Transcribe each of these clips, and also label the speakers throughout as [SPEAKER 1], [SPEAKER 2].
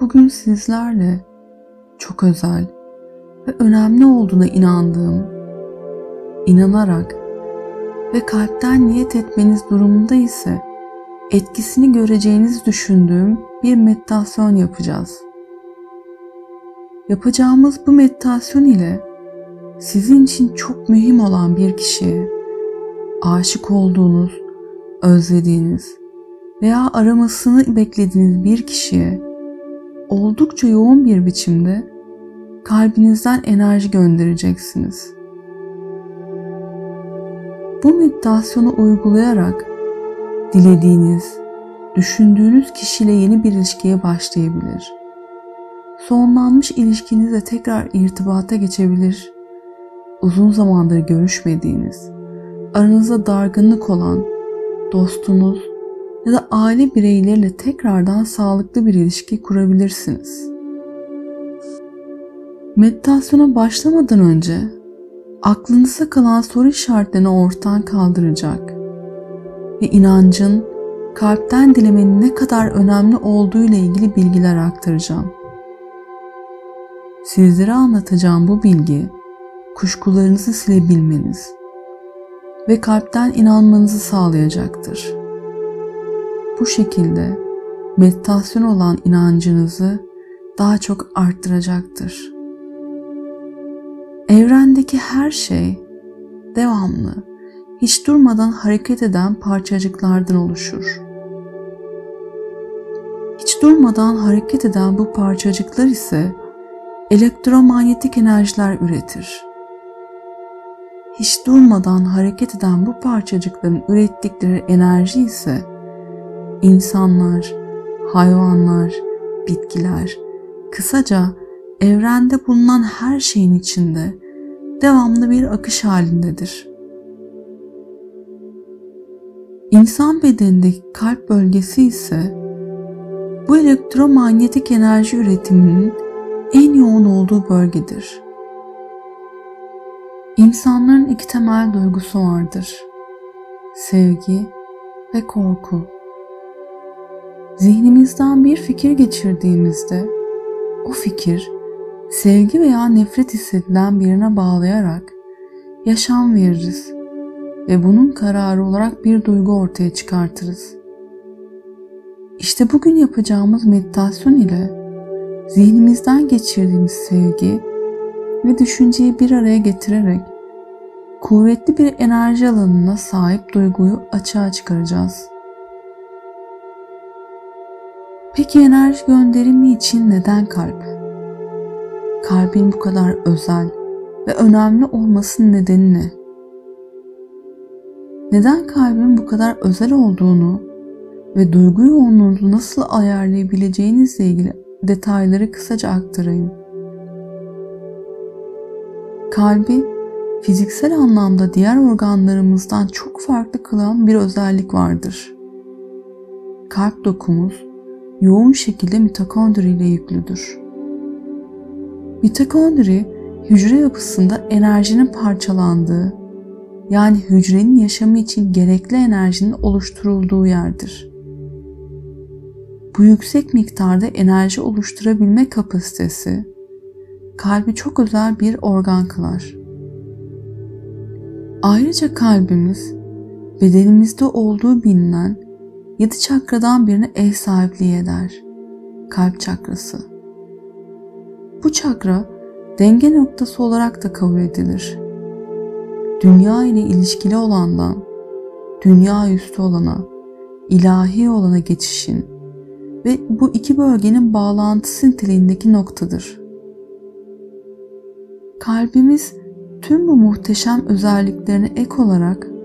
[SPEAKER 1] Bugün sizlerle çok özel ve önemli olduğuna inanarak ve kalpten niyet etmeniz durumunda ise etkisini göreceğinizi düşündüğüm bir meditasyon yapacağız. Yapacağımız bu meditasyon ile sizin için çok mühim olan bir kişiye, aşık olduğunuz, özlediğiniz veya aramasını beklediğiniz bir kişiye oldukça yoğun bir biçimde kalbinizden enerji göndereceksiniz. Bu meditasyonu uygulayarak dilediğiniz, düşündüğünüz kişiyle yeni bir ilişkiye başlayabilir. Sonlanmış ilişkinizle tekrar irtibata geçebilir. Uzun zamandır görüşmediğiniz, aranızda dargınlık olan dostunuz ya da aile bireyleriyle tekrardan sağlıklı bir ilişki kurabilirsiniz. Meditasyona başlamadan önce aklınıza kalan soru işaretlerini ortadan kaldıracak ve inancın kalpten dilemenin ne kadar önemli olduğu ile ilgili bilgiler aktaracağım. Sizlere anlatacağım bu bilgi kuşkularınızı silebilmeniz ve kalpten inanmanızı sağlayacaktır. Bu şekilde meditasyon olan inancınızı daha çok arttıracaktır. Evrendeki her şey devamlı, hiç durmadan hareket eden parçacıklardan oluşur. Hiç durmadan hareket eden bu parçacıklar ise elektromanyetik enerjiler üretir. Hiç durmadan hareket eden bu parçacıkların ürettikleri enerji ise insanlar, hayvanlar, bitkiler, kısaca evrende bulunan her şeyin içinde devamlı bir akış halindedir. İnsan bedenindeki kalp bölgesi ise bu elektromanyetik enerji üretiminin en yoğun olduğu bölgedir. İnsanların iki temel duygusu vardır: sevgi ve korku. Zihnimizden bir fikir geçirdiğimizde o fikir sevgi veya nefret hissedilen birine bağlayarak yaşam veririz ve bunun kararı olarak bir duygu ortaya çıkartırız. İşte bugün yapacağımız meditasyon ile zihnimizden geçirdiğimiz sevgi ve düşünceyi bir araya getirerek kuvvetli bir enerji alanına sahip duyguyu açığa çıkaracağız. Peki enerji gönderimi için neden kalp? Kalbin bu kadar özel ve önemli olmasının nedeni ne? Neden kalbin bu kadar özel olduğunu ve duygu yoğunluğunu nasıl ayarlayabileceğinizle ilgili detayları kısaca aktarayım. Kalbi fiziksel anlamda diğer organlarımızdan çok farklı kılan bir özellik vardır. Kalp dokumuz yoğun şekilde mitokondri ile yüklüdür. Mitokondri, hücre yapısında enerjinin parçalandığı, yani hücrenin yaşamı için gerekli enerjinin oluşturulduğu yerdir. Bu yüksek miktarda enerji oluşturabilme kapasitesi, kalbi çok özel bir organ kılar. Ayrıca kalbimiz, bedenimizde olduğu bilinen 7 çakradan birine ev sahipliği eder. Kalp çakrası. Bu çakra denge noktası olarak da kabul edilir. Dünya ile ilişkili olandan dünya üstü olana, ilahi olana geçişin ve bu iki bölgenin bağlantısı niteliğindeki noktadır. Kalbimiz tüm bu muhteşem özelliklerine ek olarak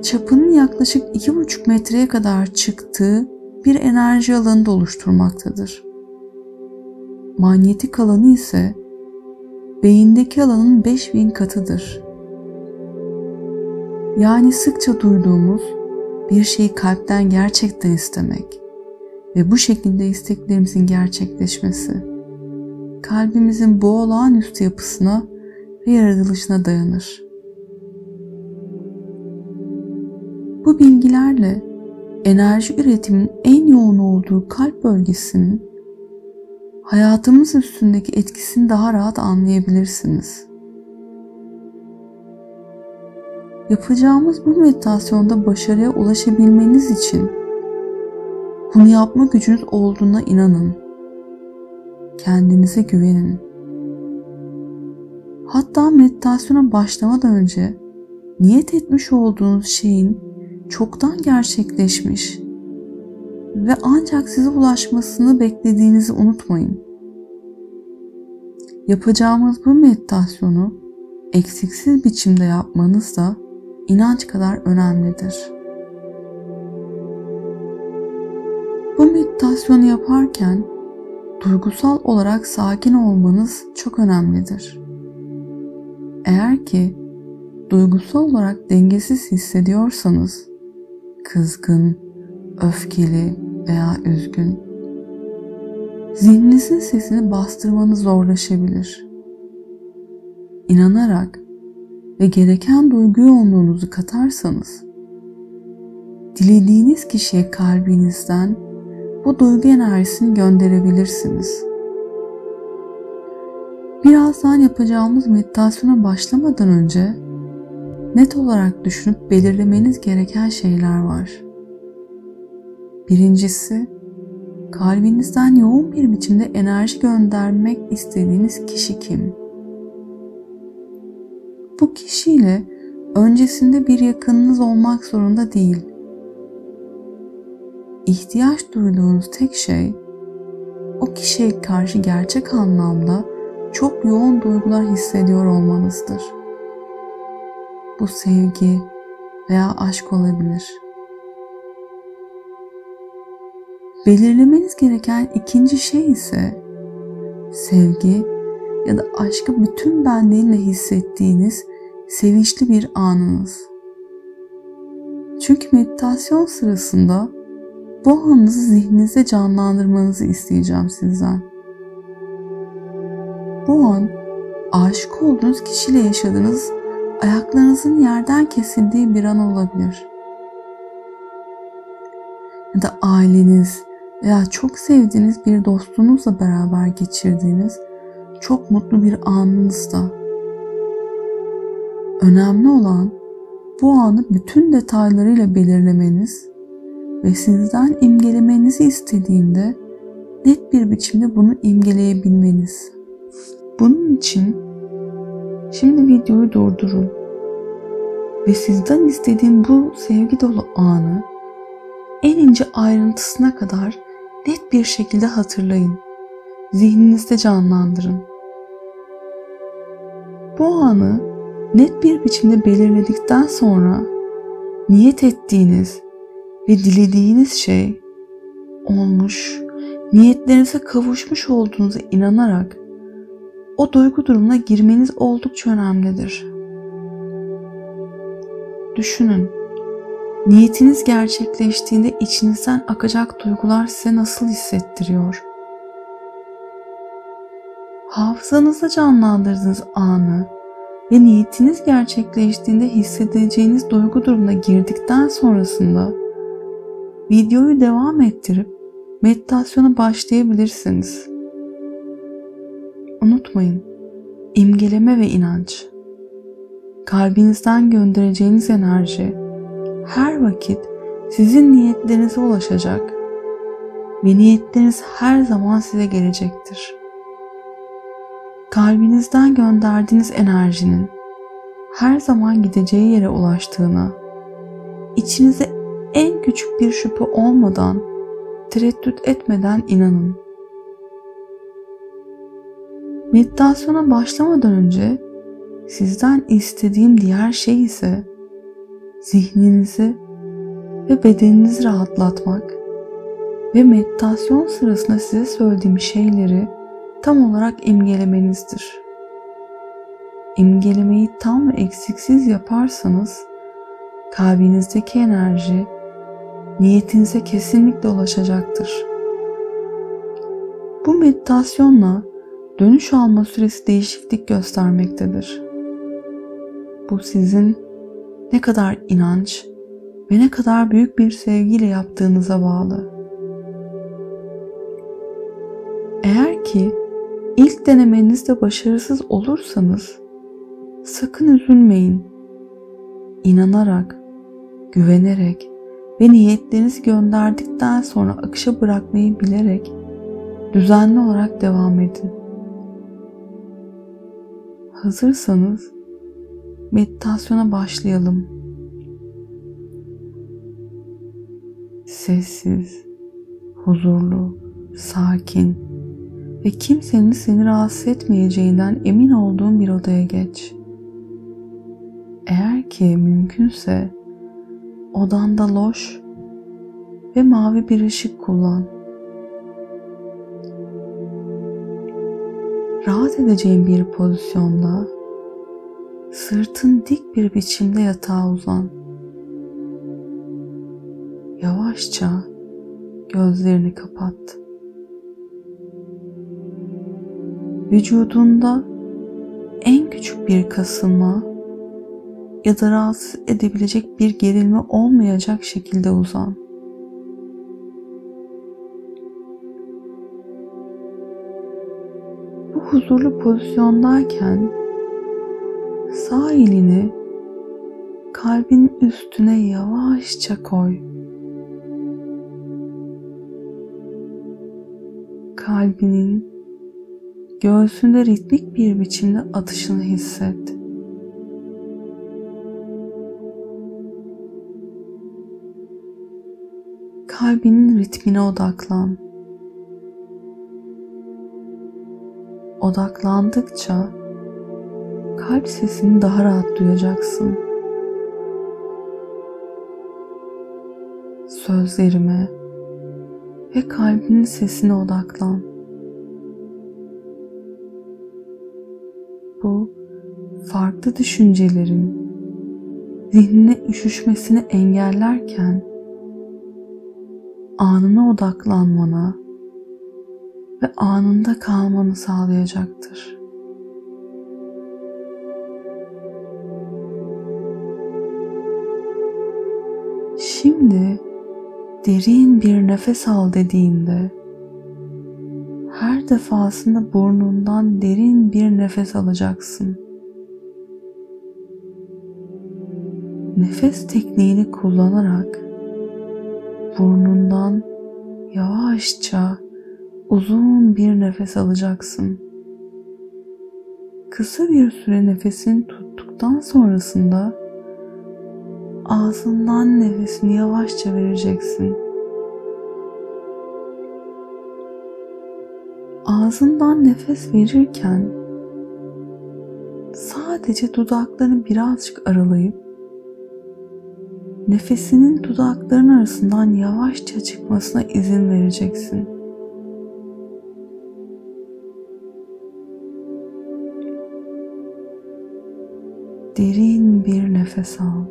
[SPEAKER 1] çapının yaklaşık 2,5 metreye kadar çıktığı bir enerji alanı da oluşturmaktadır. Manyetik alanı ise beyindeki alanın 5000 katıdır. Yani sıkça duyduğumuz bir şeyi kalpten gerçekten istemek ve bu şekilde isteklerimizin gerçekleşmesi, kalbimizin bu olağanüstü yapısına ve yaratılışına dayanır. Bu bilgilerle enerji üretiminin en yoğun olduğu kalp bölgesinin hayatımız üstündeki etkisini daha rahat anlayabilirsiniz. Yapacağımız bu meditasyonda başarıya ulaşabilmeniz için bunu yapma gücünüz olduğuna inanın. Kendinize güvenin. Hatta meditasyona başlamadan önce niyet etmiş olduğunuz şeyin çoktan gerçekleşmiş ve ancak size ulaşmasını beklediğinizi unutmayın. Yapacağımız bu meditasyonu eksiksiz biçimde yapmanız da inanç kadar önemlidir. Bu meditasyonu yaparken duygusal olarak sakin olmanız çok önemlidir. Eğer ki duygusal olarak dengesiz hissediyorsanız, kızgın, öfkeli veya üzgün, zihninizin sesini bastırmanız zorlaşabilir. İnanarak ve gereken duygu yoğunluğunuzu katarsanız, dilediğiniz kişiye kalbinizden bu duygu enerjisini gönderebilirsiniz. Birazdan yapacağımız meditasyona başlamadan önce net olarak düşünüp belirlemeniz gereken şeyler var. Birincisi, kalbinizden yoğun bir biçimde enerji göndermek istediğiniz kişi kim? Bu kişiyle öncesinde bir yakınınız olmak zorunda değil. İhtiyaç duyduğunuz tek şey, o kişiye karşı gerçek anlamda çok yoğun duygular hissediyor olmanızdır. Bu sevgi veya aşk olabilir. Belirlemeniz gereken ikinci şey ise sevgi ya da aşkı bütün benliğinle hissettiğiniz sevinçli bir anınız. Çünkü meditasyon sırasında bu anınızı zihninizde canlandırmanızı isteyeceğim sizden. Bu an aşık olduğunuz kişiyle yaşadığınız ayaklarınızın yerden kesildiği bir an olabilir. Ya da aileniz veya çok sevdiğiniz bir dostunuzla beraber geçirdiğiniz çok mutlu bir anınızda. Önemli olan bu anı bütün detaylarıyla belirlemeniz ve sizden imgelemenizi istediğimde net bir biçimde bunu imgeleyebilmeniz. Bunun için şimdi videoyu durdurun ve sizden istediğim bu sevgi dolu anı en ince ayrıntısına kadar net bir şekilde hatırlayın. Zihninizde canlandırın. Bu anı net bir biçimde belirledikten sonra niyet ettiğiniz ve dilediğiniz şey olmuş, niyetlerinize kavuşmuş olduğunuza inanarak o duygu durumuna girmeniz oldukça önemlidir. Düşünün, niyetiniz gerçekleştiğinde içinizden akacak duygular size nasıl hissettiriyor? Hafızanızda canlandırdığınız anı ve niyetiniz gerçekleştiğinde hissedeceğiniz duygu durumuna girdikten sonrasında videoyu devam ettirip meditasyona başlayabilirsiniz. Unutmayın, imgeleme ve inanç. Kalbinizden göndereceğiniz enerji her vakit sizin niyetlerinize ulaşacak ve niyetleriniz her zaman size gelecektir. Kalbinizden gönderdiğiniz enerjinin her zaman gideceği yere ulaştığına, içinize en küçük bir şüphe olmadan, tereddüt etmeden inanın. Meditasyona başlamadan önce sizden istediğim diğer şey ise zihninizi ve bedeninizi rahatlatmak ve meditasyon sırasında size söylediğim şeyleri tam olarak imgelemenizdir. İmgelemeyi tam ve eksiksiz yaparsanız kalbinizdeki enerji niyetinize kesinlikle ulaşacaktır. Bu meditasyonla dönüş alma süresi değişiklik göstermektedir. Bu sizin ne kadar inanç ve ne kadar büyük bir sevgiyle yaptığınıza bağlı. Eğer ki İlk denemenizde başarısız olursanız sakın üzülmeyin. İnanarak, güvenerek ve niyetlerinizi gönderdikten sonra akışa bırakmayı bilerek düzenli olarak devam edin. Hazırsanız meditasyona başlayalım. Sessiz, huzurlu, sakin ve kimsenin seni rahatsız etmeyeceğinden emin olduğun bir odaya geç. Eğer ki mümkünse odanda loş ve mavi bir ışık kullan. Rahat edeceğin bir pozisyonda sırtın dik bir biçimde yatağa uzan. Yavaşça gözlerini kapat. Vücudunda en küçük bir kasılma ya da rahatsız edebilecek bir gerilme olmayacak şekilde uzan. Bu huzurlu pozisyondayken sağ elini kalbin üstüne yavaşça koy. Kalbinin göğsünde ritmik bir biçimde atışını hisset. Kalbinin ritmine odaklan. Odaklandıkça kalp sesini daha rahat duyacaksın. Sözlerime ve kalbinin sesine odaklan. Bu farklı düşüncelerin zihnine üşüşmesini engellerken anına odaklanmana ve anında kalmanı sağlayacaktır. Şimdi derin bir nefes al dediğimde her defasında burnundan derin bir nefes alacaksın. Nefes tekniğini kullanarak burnundan yavaşça uzun bir nefes alacaksın. Kısa bir süre nefesini tuttuktan sonrasında ağzından nefesini yavaşça vereceksin. Ağzından nefes verirken sadece dudaklarını birazcık aralayıp nefesinin dudakların arasından yavaşça çıkmasına izin vereceksin. Derin bir nefes al.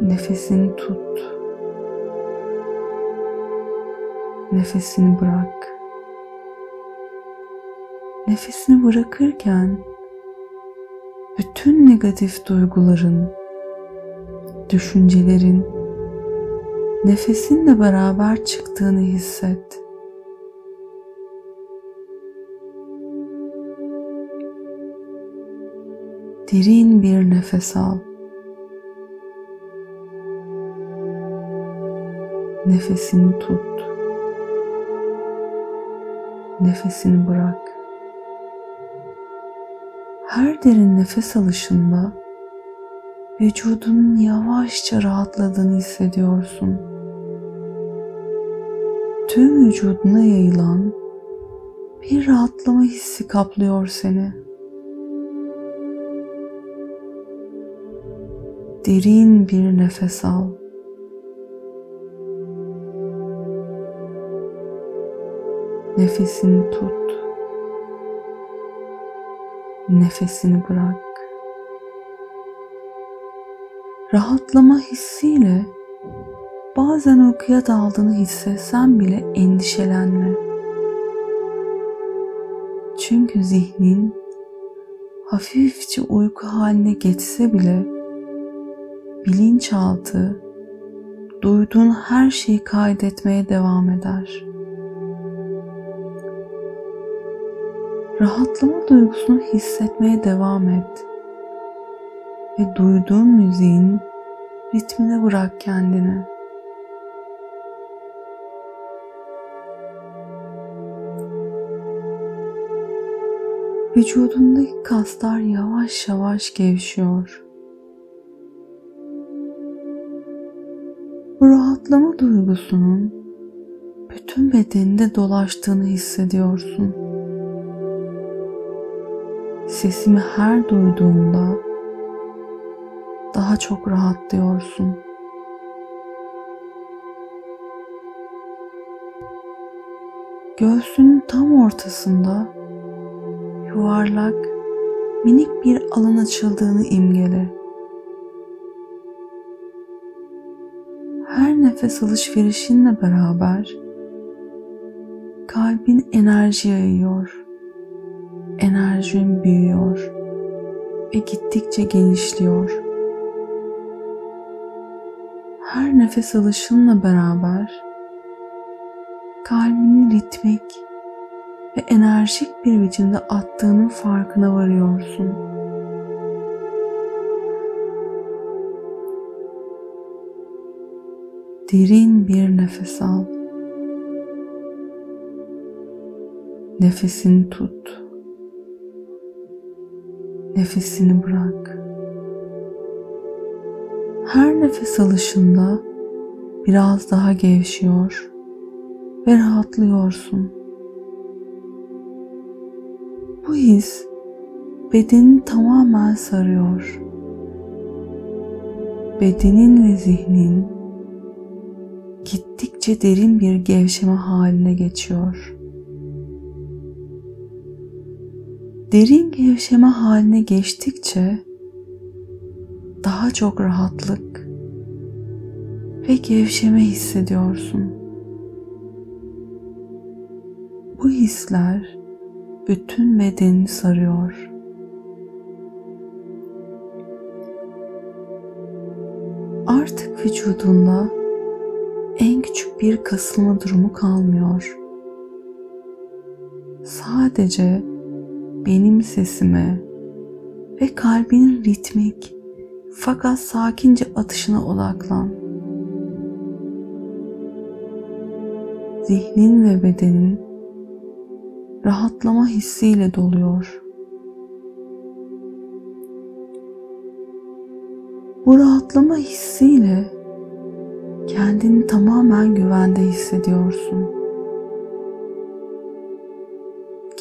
[SPEAKER 1] Nefesini tut. Nefesini bırak. Nefesini bırakırken bütün negatif duyguların, düşüncelerin nefesinle beraber çıktığını hisset. Derin bir nefes al. Nefesini tut. Nefesini bırak. Her derin nefes alışında vücudunun yavaşça rahatladığını hissediyorsun. Tüm vücuduna yayılan bir rahatlama hissi kaplıyor seni. Derin bir nefes al. Nefesini tut. Nefesini bırak. Rahatlama hissiyle bazen uykuya daldığını hissetsen bile endişelenme. Çünkü zihnin hafifçe uyku haline geçse bile bilinçaltı duyduğun her şeyi kaydetmeye devam eder. Rahatlama duygusunu hissetmeye devam et ve duyduğun müziğin ritmine bırak kendini. Vücudundaki kaslar yavaş yavaş gevşiyor. Bu rahatlama duygusunun bütün bedeninde dolaştığını hissediyorsun. Sesimi her duyduğunda daha çok rahatlıyorsun. Göğsünün tam ortasında yuvarlak, minik bir alan açıldığını imgele. Her nefes alışverişinle beraber kalbin enerji yayıyor. Enerjin büyüyor ve gittikçe genişliyor. Her nefes alışınla beraber kalbinin ritmik ve enerjik bir biçimde attığının farkına varıyorsun. Derin bir nefes al. Nefesini tut. Nefesini bırak. Her nefes alışında biraz daha gevşiyor ve rahatlıyorsun. Bu his bedenini tamamen sarıyor. Bedenin ve zihnin gittikçe derin bir gevşeme haline geçiyor. Derin gevşeme haline geçtikçe daha çok rahatlık ve gevşeme hissediyorsun. Bu hisler bütün bedenini sarıyor. Artık vücudunda en küçük bir kasılma durumu kalmıyor. Sadece benim sesime ve kalbinin ritmik fakat sakince atışına odaklan. Zihnin ve bedenin rahatlama hissiyle doluyor. Bu rahatlama hissiyle kendini tamamen güvende hissediyorsun.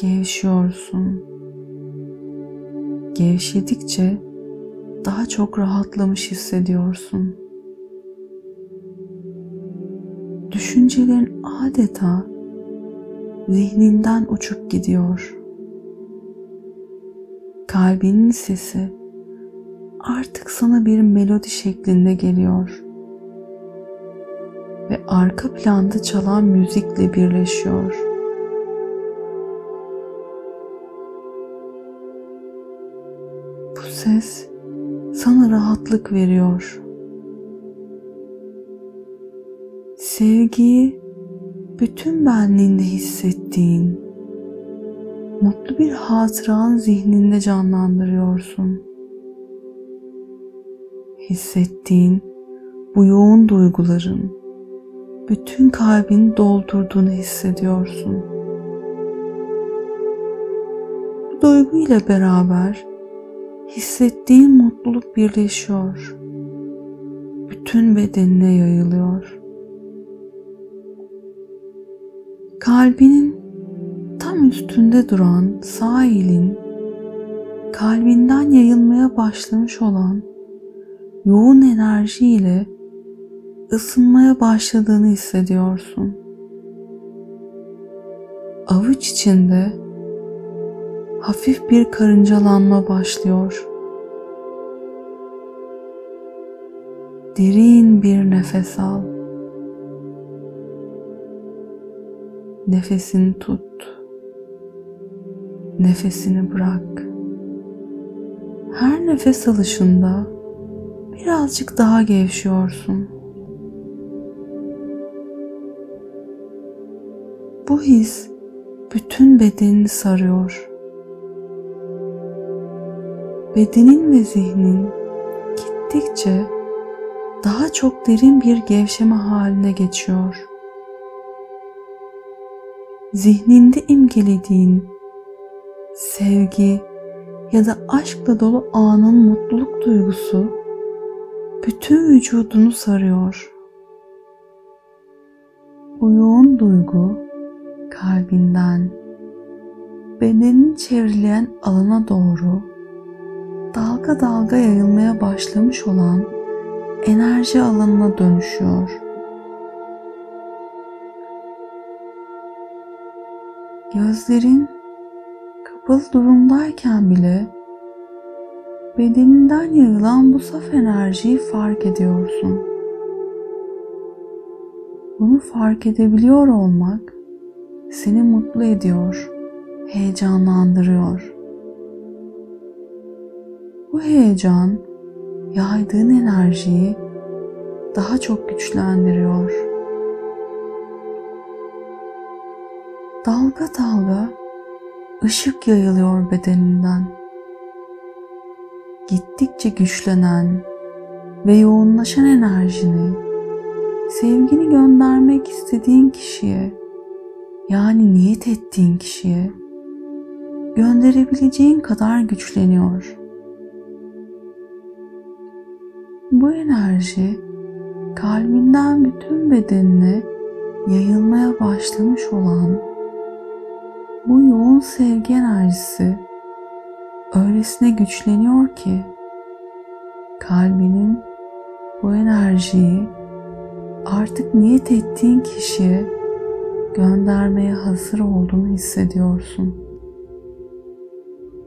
[SPEAKER 1] Gevşiyorsun. Gevşedikçe daha çok rahatlamış hissediyorsun. Düşüncelerin adeta zihninden uçup gidiyor. Kalbinin sesi artık sana bir melodi şeklinde geliyor ve arka planda çalan müzikle birleşiyor. Bu ses sana rahatlık veriyor. Sevgiyi bütün benliğinde hissettiğin, mutlu bir hatıran zihninde canlandırıyorsun. Hissettiğin bu yoğun duyguların bütün kalbini doldurduğunu hissediyorsun. Bu duyguyla beraber hissettiğin mutluluk birleşiyor. Bütün bedenine yayılıyor. Kalbinin tam üstünde duran sağ elin kalbinden yayılmaya başlamış olan yoğun enerjiyle ısınmaya başladığını hissediyorsun. Avuç içinde hafif bir karıncalanma başlıyor. Derin bir nefes al. Nefesini tut. Nefesini bırak. Her nefes alışında birazcık daha gevşiyorsun. Bu his bütün bedenini sarıyor. bedenin ve zihnin gittikçe daha çok derin bir gevşeme haline geçiyor. Zihninde imgelediğin sevgi ya da aşkla dolu anın mutluluk duygusu bütün vücudunu sarıyor. Bu yoğun duygu kalbinden bedenini çevreleyen alana doğru dalga dalga yayılmaya başlamış olan enerji alanına dönüşüyor. Gözlerin kapalı durumdayken bile bedeninden yayılan bu saf enerjiyi fark ediyorsun. Bunu fark edebiliyor olmak seni mutlu ediyor, heyecanlandırıyor. Bu heyecan yaydığın enerjiyi daha çok güçlendiriyor. Dalga dalga ışık yayılıyor bedeninden. Gittikçe güçlenen ve yoğunlaşan enerjini sevgini göndermek istediğin kişiye, yani niyet ettiğin kişiye gönderebileceğin kadar güçleniyor. Bu enerji kalbinden bütün bedenine yayılmaya başlamış olan bu yoğun sevgi enerjisi öylesine güçleniyor ki kalbinin bu enerjiyi artık niyet ettiğin kişiye göndermeye hazır olduğunu hissediyorsun.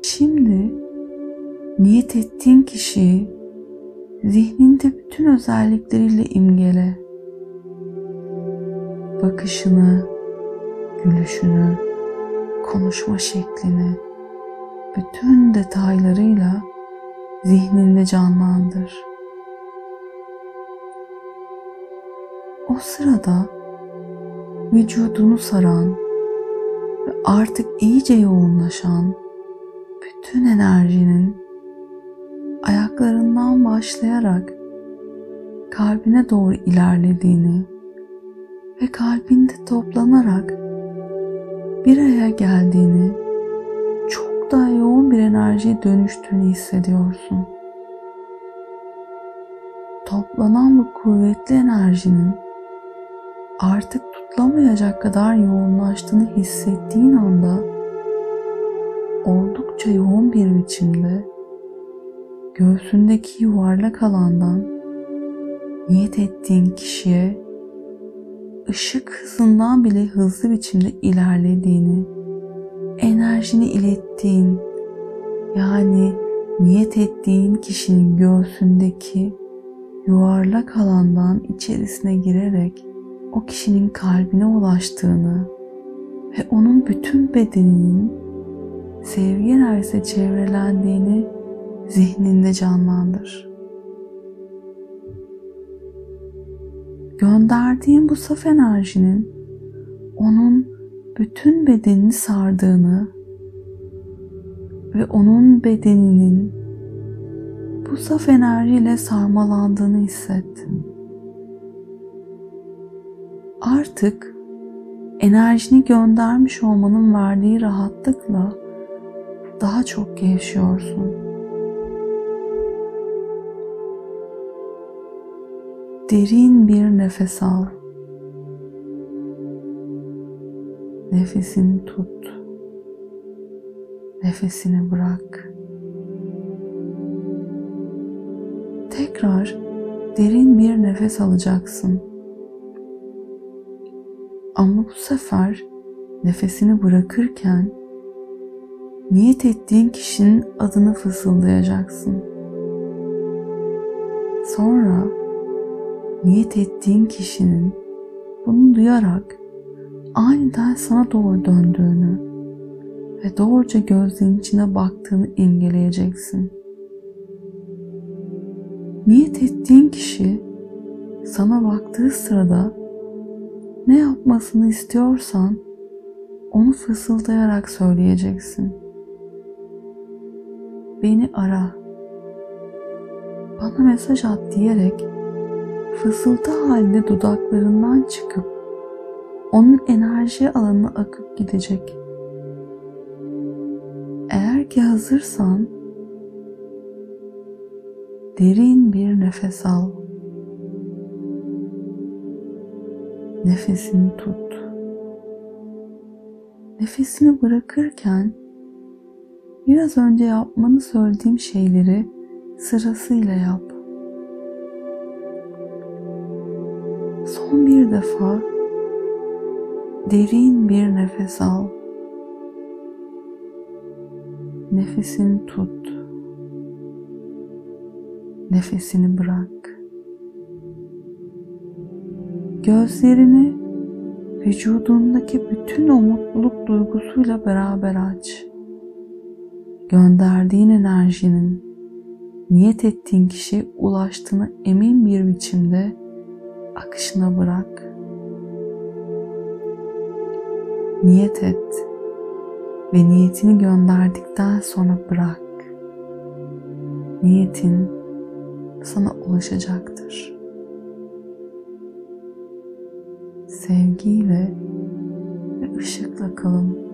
[SPEAKER 1] Şimdi niyet ettiğin kişiyi zihninde bütün özellikleriyle imgele. Bakışını, gülüşünü, konuşma şeklini, bütün detaylarıyla zihninde canlandır. O sırada vücudunu saran ve artık iyice yoğunlaşan bütün enerjinin ayaklarından başlayarak kalbine doğru ilerlediğini ve kalbinde toplanarak bir araya geldiğini, çok daha yoğun bir enerjiye dönüştüğünü hissediyorsun. Toplanan bu kuvvetli enerjinin artık tutulamayacak kadar yoğunlaştığını hissettiğin anda oldukça yoğun bir biçimde göğsündeki yuvarlak alandan niyet ettiğin kişiye ışık hızından bile hızlı biçimde ilerlediğini, enerjini ilettiğin, yani niyet ettiğin kişinin göğsündeki yuvarlak alandan içerisine girerek o kişinin kalbine ulaştığını ve onun bütün bedeninin sevgi enerjisiyle çevrelendiğini zihninde canlandır. Gönderdiğin bu saf enerjinin onun bütün bedenini sardığını ve onun bedeninin bu saf enerjiyle sarmalandığını hisset. Artık enerjini göndermiş olmanın verdiği rahatlıkla daha çok gevşiyorsun. Derin bir nefes al. Nefesini tut. Nefesini bırak. Tekrar derin bir nefes alacaksın. Ama bu sefer nefesini bırakırken niyet ettiğin kişinin adını fısıldayacaksın. Sonra niyet ettiğin kişinin bunu duyarak aniden sana doğru döndüğünü ve doğruca gözlerinin içine baktığını imgeleyeceksin. Niyet ettiğin kişi sana baktığı sırada ne yapmasını istiyorsan onu fısıldayarak söyleyeceksin. beni ara, bana mesaj at diyerek fısıltı halinde dudaklarından çıkıp onun enerji alanına akıp gidecek. Eğer ki hazırsan derin bir nefes al. Nefesini tut. Nefesini bırakırken biraz önce yapmanı söylediğim şeyleri sırasıyla yap. Son bir defa derin bir nefes al. Nefesini tut. Nefesini bırak. Gözlerini vücudundaki bütün o mutluluk duygusuyla beraber aç. Gönderdiğin enerjinin niyet ettiğin kişiye ulaştığına emin bir biçimde akışına bırak. Niyet et ve niyetini gönderdikten sonra bırak. Niyetin sana ulaşacaktır. Sevgiyle ve ışıkla kalın.